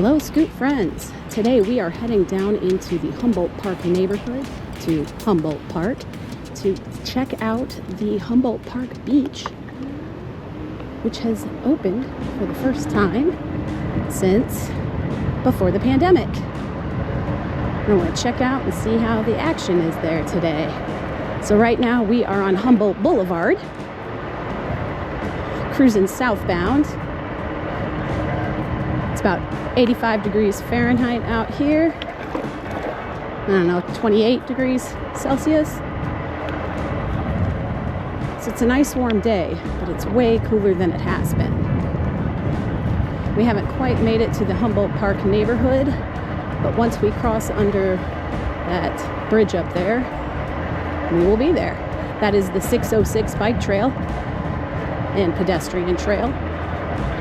Hello Scoot friends! Today we are heading down into the Humboldt Park neighborhood to Humboldt Park to check out the Humboldt Park beach, which has opened for the first time since before the pandemic. I want to check out and see how the action is there today. So right now we are on Humboldt Boulevard, cruising southbound. It's about 85 degrees Fahrenheit out here. I don't know, 28 degrees Celsius. So it's a nice warm day, but it's way cooler than it has been. We haven't quite made it to the Humboldt Park neighborhood, but once we cross under that bridge up there, we will be there. That is the 606 bike trail and pedestrian trail.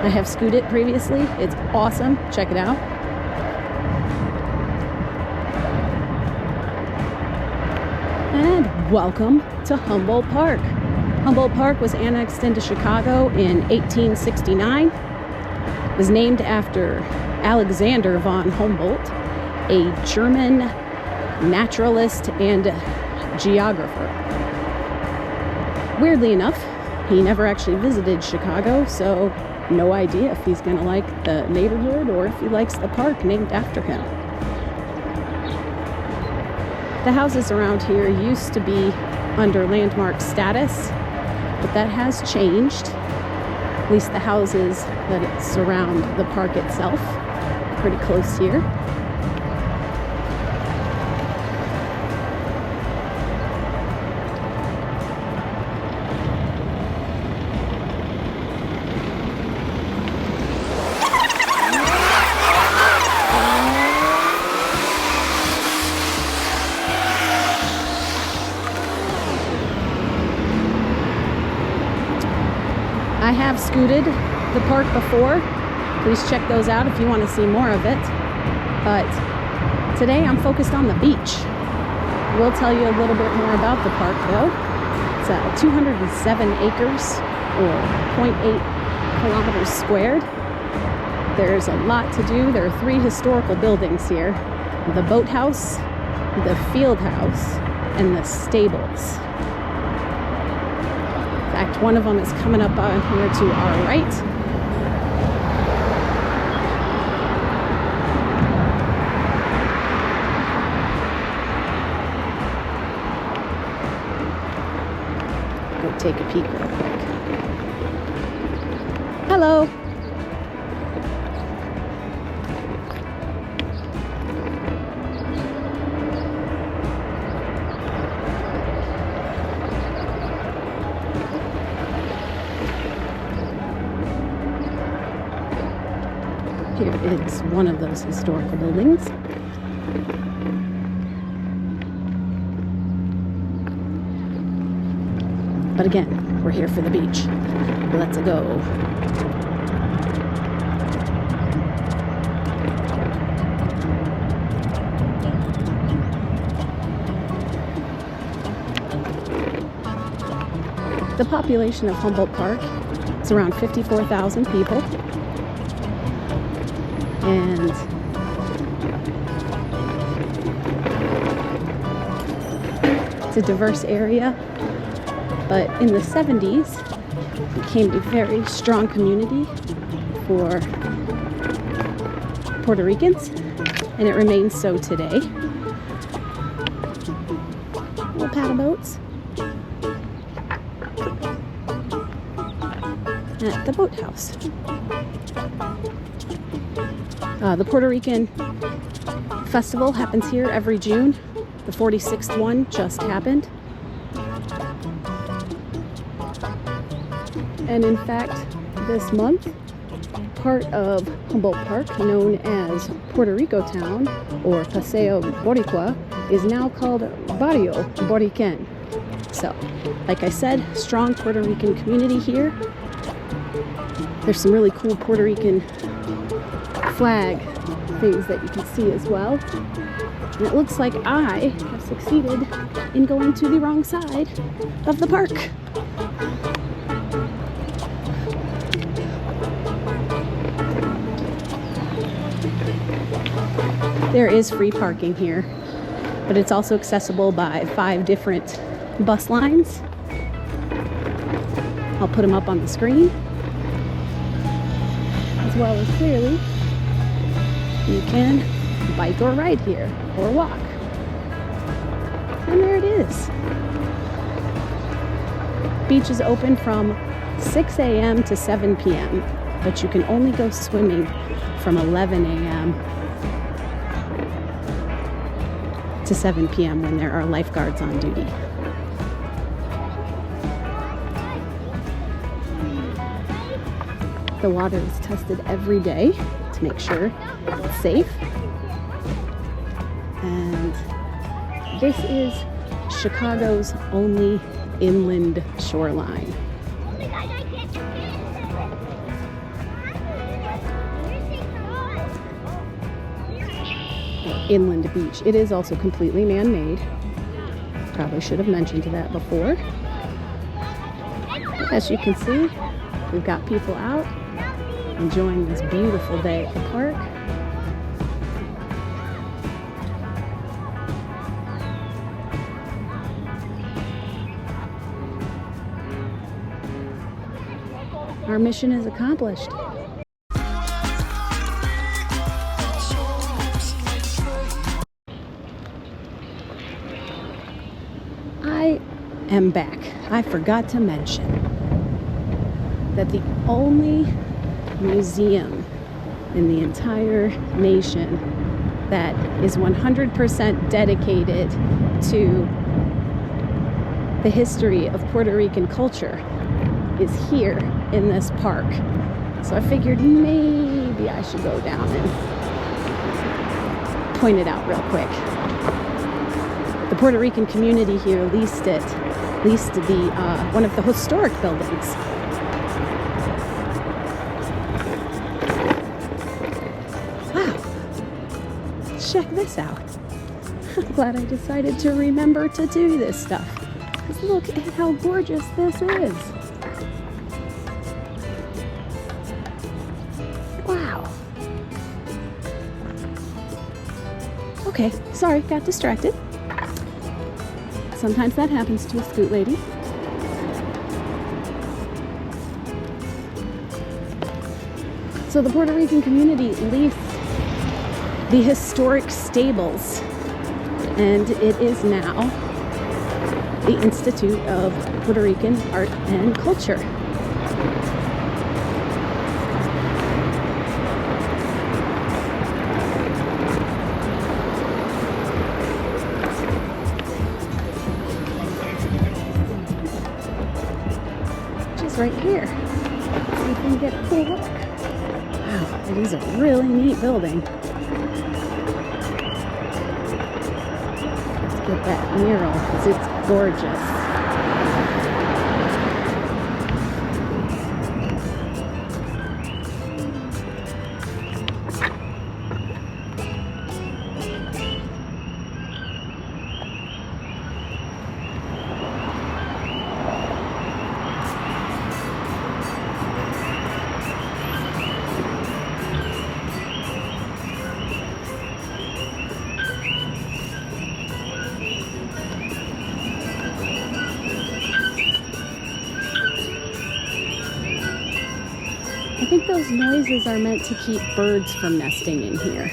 I have scooted previously. It's awesome. Check it out. And welcome to Humboldt Park. Humboldt Park was annexed into Chicago in 1869. It was named after Alexander von Humboldt, a German naturalist and geographer. Weirdly enough, he never actually visited Chicago, so no idea if he's going to like the neighborhood or if he likes the park named after him. The houses around here used to be under landmark status, but that has changed. At least the houses that surround the park itself, pretty close here. I have scooted the park before. Please check those out if you want to see more of it. But today I'm focused on the beach. I will tell you a little bit more about the park though. It's 207 acres or 0.8 kilometers squared. There's a lot to do. There are 3 historical buildings here. The boathouse, the field house, and the stables. In fact, one of them is coming up on here to our right. Go take a peek real quick. Hello. Here is one of those historical buildings. But again, we're here for the beach. Let's go. The population of Humboldt Park is around 54,000 people. And it's a diverse area, but in the 70s it became a very strong community for Puerto Ricans, and it remains so today. Little paddle boats at the boathouse. The Puerto Rican festival happens here every June. The 46th one just happened. And in fact, this month, part of Humboldt Park, known as Puerto Rico Town, or Paseo Boriquen, is now called Barrio Boriquen. So, like I said, strong Puerto Rican community here. There's some really cool Puerto Rican flag things that you can see as well. And it looks like I have succeeded in going to the wrong side of the park. There is free parking here, but it's also accessible by 5 different bus lines. I'll put them up on the screen, as well as clearly you can bike or ride here or walk. And there it is. Beach is open from 6 a.m. to 7 p.m., but you can only go swimming from 11 a.m. to 7 p.m. when there are lifeguards on duty. The water is tested every day to make sure it's safe. And this is Chicago's only inland shoreline. Inland beach. It is also completely man-made. Probably should have mentioned that before. As you can see, we've got people out enjoying this beautiful day at the park. Our mission is accomplished. I am back. I forgot to mention that the only museum in the entire nation that is 100% dedicated to the history of Puerto Rican culture is here in this park. So I figured maybe I should go down and point it out real quick. The Puerto Rican community here leased the one of the historic buildings. Wow, check this out. I'm glad I decided to remember to do this stuff. Because look at how gorgeous this is. Wow. Okay, sorry, got distracted. Sometimes that happens to a scoot lady. So the Puerto Rican community leased the historic stables, and it is now the Institute of Puerto Rican Art and Culture. Right here. See if we can get a cool look. Wow, it is a really neat building. Let's get that mural because it's gorgeous. I think those noises are meant to keep birds from nesting in here.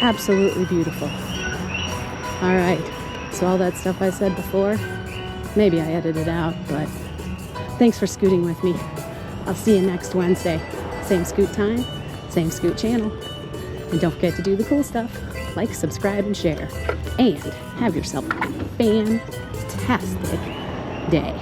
Absolutely beautiful. All right, so all that stuff I said before, maybe I edited out, but thanks for scooting with me. I'll see you next Wednesday. Same scoot time, same scoot channel. And don't forget to do the cool stuff, like, subscribe, and share. And have yourself a fantastic day.